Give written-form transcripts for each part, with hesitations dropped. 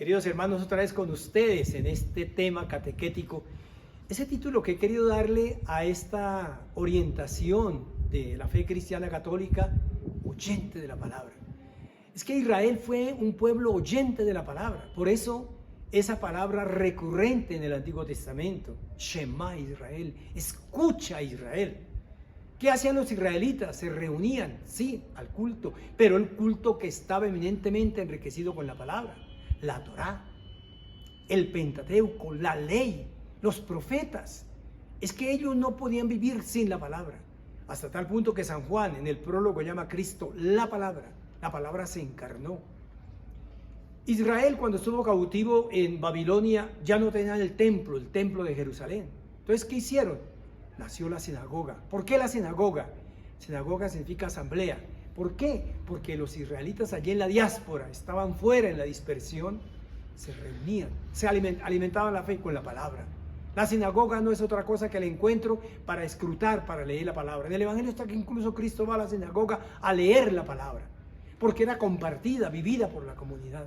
Queridos hermanos, otra vez con ustedes en este tema catequético. Ese título que he querido darle a esta orientación de la fe cristiana católica, oyente de la palabra. Es que Israel fue un pueblo oyente de la palabra. Por eso esa palabra recurrente en el Antiguo Testamento, Shema Israel, escucha Israel. ¿Qué hacían los israelitas? Se reunían, sí, al culto, pero el culto que estaba eminentemente enriquecido con la palabra, la Torá, el Pentateuco, la ley, los profetas. Es que ellos no podían vivir sin la palabra, hasta tal punto que San Juan en el prólogo llama a Cristo la palabra se encarnó. Israel, cuando estuvo cautivo en Babilonia, ya no tenía el templo de Jerusalén. Entonces, ¿qué hicieron? Nació la sinagoga. ¿Por qué la sinagoga? Sinagoga significa asamblea. ¿Por qué? Porque los israelitas allí en la diáspora, estaban fuera en la dispersión, se reunían, se alimentaban la fe con la palabra. La sinagoga no es otra cosa que el encuentro para escrutar, para leer la palabra. En el Evangelio está que incluso Cristo va a la sinagoga a leer la palabra, porque era compartida, vivida por la comunidad.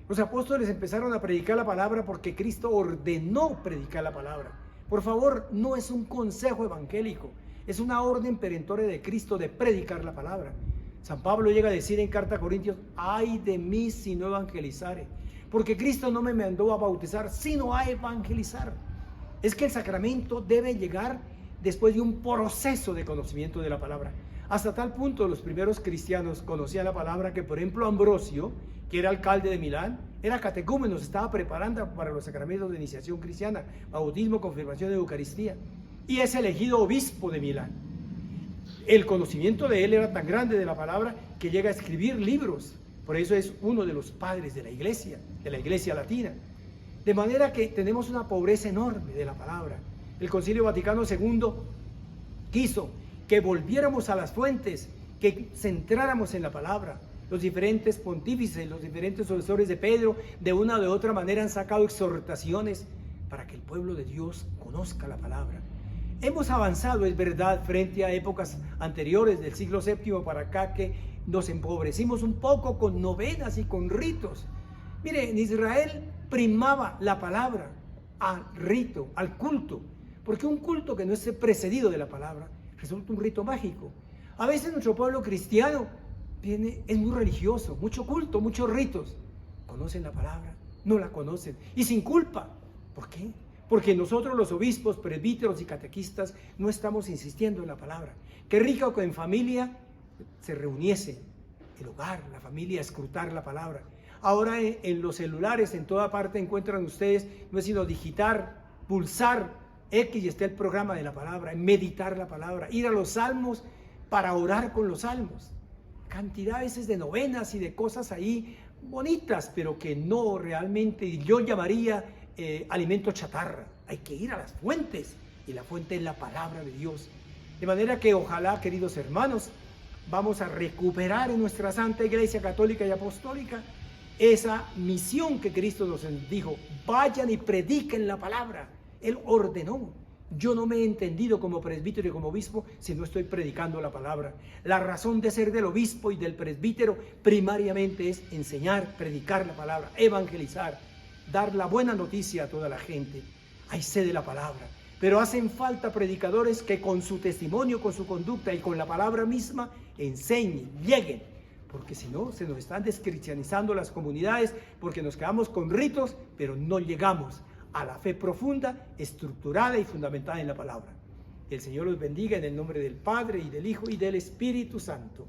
Los apóstoles empezaron a predicar la palabra porque Cristo ordenó predicar la palabra. Por favor, no es un consejo evangélico, es una orden perentoria de Cristo de predicar la palabra. San Pablo llega a decir en carta a Corintios: ay de mí si no evangelizare, porque Cristo no me mandó a bautizar, sino a evangelizar. Es que el sacramento debe llegar después de un proceso de conocimiento de la palabra. Hasta tal punto los primeros cristianos conocían la palabra que, por ejemplo, Ambrosio, que era alcalde de Milán, era catecúmeno, se estaba preparando para los sacramentos de iniciación cristiana, bautismo, confirmación, Eucaristía, y es elegido obispo de Milán. El conocimiento de él era tan grande de la palabra que llega a escribir libros. Por eso es uno de los padres de la iglesia latina. De manera que tenemos una pobreza enorme de la palabra. El Concilio Vaticano II quiso que volviéramos a las fuentes, que centráramos en la palabra. Los diferentes pontífices, los diferentes sucesores de Pedro, de una o de otra manera han sacado exhortaciones para que el pueblo de Dios conozca la palabra. Hemos avanzado, es verdad, frente a épocas anteriores del siglo VII para acá, que nos empobrecimos un poco con novenas y con ritos. Mire, en Israel primaba la palabra al rito, al culto, porque un culto que no esté precedido de la palabra resulta un rito mágico. A veces nuestro pueblo cristiano es muy religioso, mucho culto, muchos ritos. ¿Conocen la palabra? No la conocen. Y sin culpa. ¿Por qué? Porque nosotros los obispos, presbíteros y catequistas no estamos insistiendo en la palabra. Qué rico que en familia se reuniese el hogar, la familia, a escrutar la palabra. Ahora en los celulares, en toda parte encuentran ustedes, no es sino digitar, pulsar X y está el programa de la palabra, meditar la palabra, ir a los salmos para orar con los salmos. Cantidad a veces de novenas y de cosas ahí bonitas, pero que no realmente, yo llamaría alimento chatarra. Hay que ir a las fuentes, y la fuente es la palabra de Dios. De manera que ojalá, queridos hermanos, vamos a recuperar en nuestra Santa Iglesia Católica y Apostólica esa misión que Cristo nos dijo: vayan y prediquen la palabra. Él ordenó. Yo no me he entendido como presbítero y como obispo si no estoy predicando la palabra. La razón de ser del obispo y del presbítero primariamente es enseñar, predicar la palabra, evangelizar, dar la buena noticia a toda la gente. Hay sed de la palabra, pero hacen falta predicadores que con su testimonio, con su conducta y con la palabra misma enseñen, lleguen, porque si no se nos están descristianizando las comunidades, porque nos quedamos con ritos, pero no llegamos a la fe profunda, estructurada y fundamentada en la palabra. El Señor los bendiga en el nombre del Padre, y del Hijo, y del Espíritu Santo.